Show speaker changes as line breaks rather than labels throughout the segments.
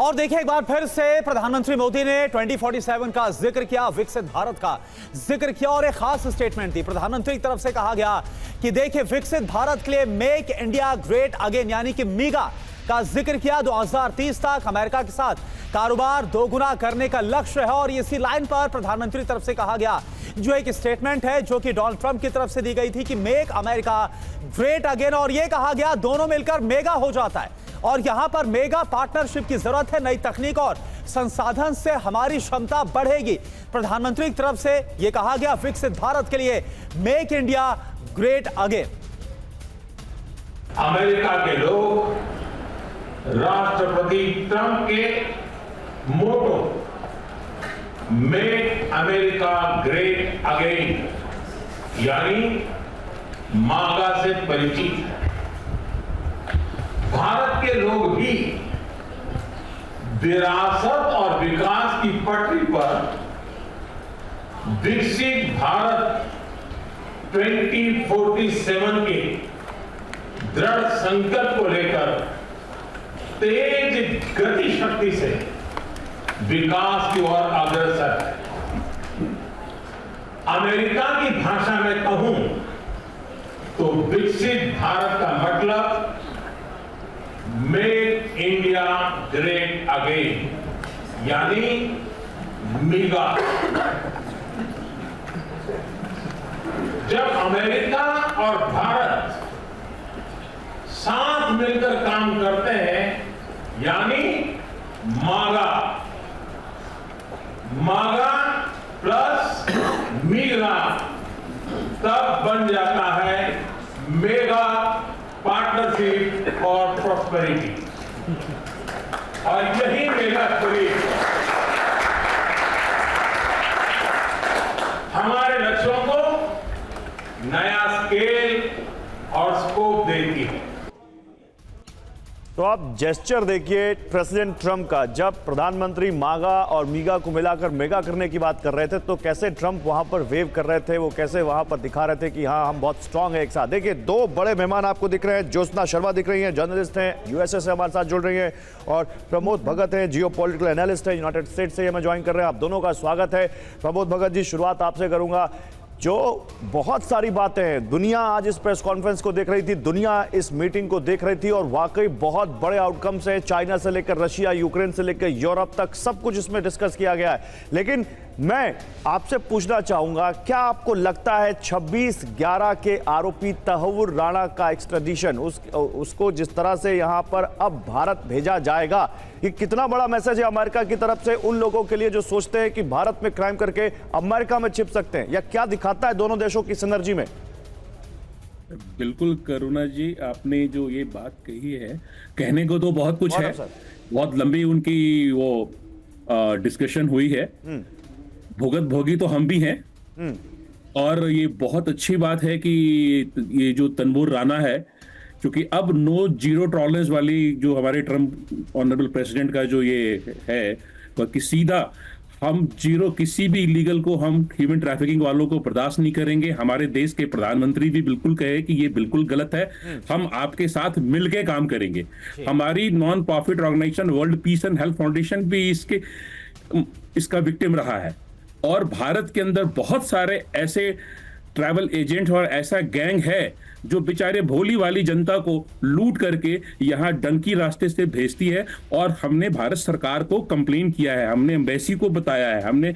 और देखिए एक बार फिर से प्रधानमंत्री मोदी ने 2047 का जिक्र किया, विकसित भारत का जिक्र किया और एक खास स्टेटमेंट दी। प्रधानमंत्री की तरफ से कहा गया कि देखिए विकसित भारत के लिए मेक इंडिया ग्रेट अगेन यानी कि मीगा का जिक्र किया। 2030 तक अमेरिका के साथ कारोबार दोगुना करने का लक्ष्य है और इसी लाइन पर प्रधानमंत्री की तरफ से कहा गया जो एक स्टेटमेंट है जो कि डोनाल्ड ट्रंप की तरफ से दी गई थी कि मेक अमेरिका ग्रेट अगेन, और यह कहा गया दोनों मिलकर मेगा हो जाता है और यहां पर मेगा पार्टनरशिप की जरूरत है। नई तकनीक और संसाधन से हमारी क्षमता बढ़ेगी। प्रधानमंत्री की तरफ से यह कहा गया विकसित भारत के लिए make India great again.
America के लोग राष्ट्रपति ट्रंप के मोटो मेक अमेरिका ग्रेट अगेन यानी मागा से परिचित है। भारत के लोग भी विरासत और विकास की पटरी पर विकसित भारत 2047 के दृढ़ संकल्प को लेकर तेज गति शक्ति से विकास की ओर अग्रसर है। अमेरिका की भाषा में कहूं तो विकसित भारत का मतलब मेक इंडिया ग्रेट अगेन यानी मीगा। जब अमेरिका और भारत साथ मिलकर काम करते हैं यानी मागा प्लस मीगा, तब बन जाता है मेगा पार्टनरशिप और प्रॉस्पेरिटी। और यही मेगा स्पिरिट हमारे लक्ष्यों को नया स्केल और स्कोप देती है।
तो आप जेस्चर देखिए प्रेसिडेंट ट्रंप का, जब प्रधानमंत्री मागा और मीगा को मिलाकर मेगा करने की बात कर रहे थे तो कैसे ट्रंप वहां पर वेव कर रहे थे, वो कैसे वहां पर दिखा रहे थे कि हाँ हम बहुत स्ट्रांग है एक साथ। देखिए दो बड़े मेहमान आपको दिख रहे हैं, ज्योत्सना शर्मा दिख रही हैं, जर्नलिस्ट हैं, यूएसए से हमारे साथ जुड़ रही हैं, और प्रमोद भगत हैं, जियोपॉलिटिकल एनालिस्ट हैं, यूनाइटेड स्टेट से हमें ज्वाइन कर रहे हैं। आप दोनों का स्वागत है। प्रमोद भगत जी, शुरुआत आपसे करूंगा। जो बहुत सारी बातें हैं, दुनिया आज इस प्रेस कॉन्फ्रेंस को देख रही थी, दुनिया इस मीटिंग को देख रही थी और वाकई बहुत बड़े आउटकम्स हैं। चाइना से लेकर रशिया, यूक्रेन से लेकर यूरोप तक सब कुछ इसमें डिस्कस किया गया है। लेकिन मैं आपसे पूछना चाहूंगा, क्या आपको लगता है 26/11 के आरोपी तहव्वुर राणा का एक्स्ट्राडिशन, उसको जिस तरह से यहां पर अब भारत भेजा जाएगा, ये कितना बड़ा मैसेज है अमेरिका की तरफ से उन लोगों के लिए जो सोचते हैं कि भारत में क्राइम करके अमेरिका में छिप सकते हैं, या क्या दिखाता है दोनों देशों की सिनर्जी में?
बिल्कुल करुणा जी, आपने जो ये बात कही है, कहने को तो बहुत कुछ है, बहुत लंबी उनकी वो डिस्कशन हुई है। भुगत भोगी तो हम भी हैं और ये बहुत अच्छी बात है कि ये जो तन्वूर राणा है, क्योंकि अब नो जीरो टॉलरेंस वाली जो हमारे ट्रम्प ऑनरेबल प्रेसिडेंट का जो ये है कि सीधा हम जीरो, किसी भी इलीगल को, हम ह्यूमन ट्रैफिकिंग वालों को बर्दाश्त नहीं करेंगे। हमारे देश के प्रधानमंत्री भी बिल्कुल कहे कि ये बिल्कुल गलत है, हम आपके साथ मिलके काम करेंगे। हमारी non profit organization world peace and health foundation भी इसका विक्टिम रहा है और भारत के अंदर बहुत सारे ऐसे ट्रैवल एजेंट और ऐसा गैंग है जो बेचारे भोली वाली जनता को लूट करके यहाँ डंकी रास्ते से भेजती है। और हमने भारत सरकार को कंप्लेन किया है, हमने एम्बेसी को बताया है, हमने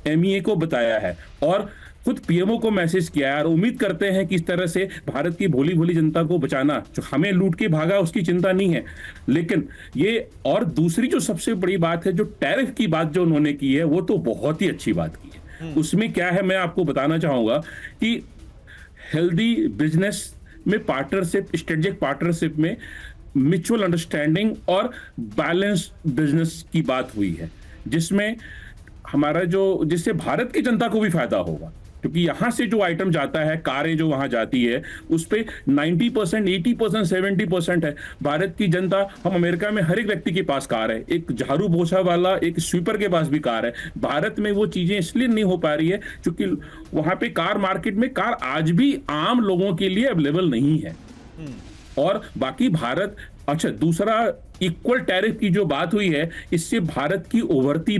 एमईए को बताया है और खुद पीएमओ को मैसेज किया है और उम्मीद करते हैं कि इस तरह से भारत की भोली भोली जनता को बचाना, जो हमें लूट के भागा उसकी चिंता नहीं है। लेकिन ये, और दूसरी जो सबसे बड़ी बात है, जो टैरिफ की बात जो उन्होंने की है, वो तो बहुत ही अच्छी बात की है। उसमें क्या है, मैं आपको बताना चाहूंगा कि हेल्दी बिजनेस में पार्टनरशिप, स्ट्रेटेजिक पार्टनरशिप में म्यूचुअल अंडरस्टैंडिंग और बैलेंस बिजनेस की बात हुई है, जिसमें हमारा जिससे भारत की जनता को भी फायदा होगा। क्योंकि यहां से जो आइटम जाता है, कारें जो वहां जाती है, उस पे 90%, 80%, 70% है भारत की जनता। हम अमेरिका में हर एक व्यक्ति के पास कार है, एक झाड़ू पोछा वाला, एक स्वीपर के पास भी कार है। भारत में वो चीजें इसलिए नहीं हो पा रही है क्योंकि वहां पे कार मार्केट में कार आज भी आम लोगों के लिए अवेलेबल नहीं है। और बाकी भारत, अच्छा दूसरा इक्वल टैरिफ की जो बात हुई है, इससे भारत की उभरती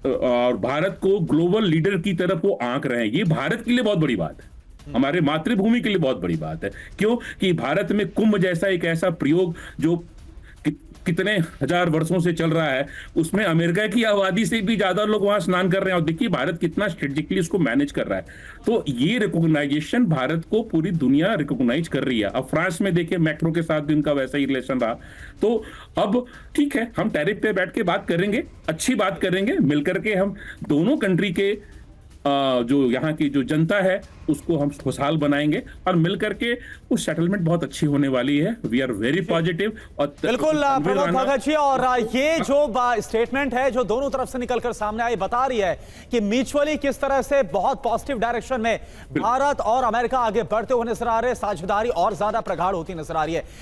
और भारत को ग्लोबल लीडर की तरफ वो आंक रहे हैं। ये भारत के लिए बहुत बड़ी बात है, हमारे मातृभूमि के लिए बहुत बड़ी बात है। क्यों कि भारत में कुंभ जैसा एक ऐसा प्रयोग जो कितने हजार वर्षों से चल रहा है, उसमें अमेरिका की आबादी से भी ज्यादा लोग वहां स्नान कर रहे हैं। और देखिए भारत कितना स्ट्रेटेजिकली इसको मैनेज कर रहा है। तो ये रिकॉग्नाइजेशन भारत को पूरी दुनिया रिकॉग्नाइज कर रही है। अब फ्रांस में देखिए मैक्रो के साथ भी उनका वैसा ही रिलेशन रहा। तो अब ठीक है, हम टैरिफ पे बैठ के बात करेंगे, अच्छी बात करेंगे, मिलकर के हम दोनों कंट्री के जो यहाँ की जो जनता है उसको हम खुशहाल बनाएंगे और मिलकर के वो सेटलमेंट बहुत अच्छी होने वाली है। We are very positive. और
बिल्कुल प्रमोद भगत जी, और ये जो स्टेटमेंट है जो दोनों तरफ से निकलकर सामने आई, बता रही है कि म्यूचुअली किस तरह से बहुत पॉजिटिव डायरेक्शन में भारत और अमेरिका आगे बढ़ते हुए नजर आ रहे हैं, साझेदारी और ज्यादा प्रगाढ़ होती नजर आ रही है।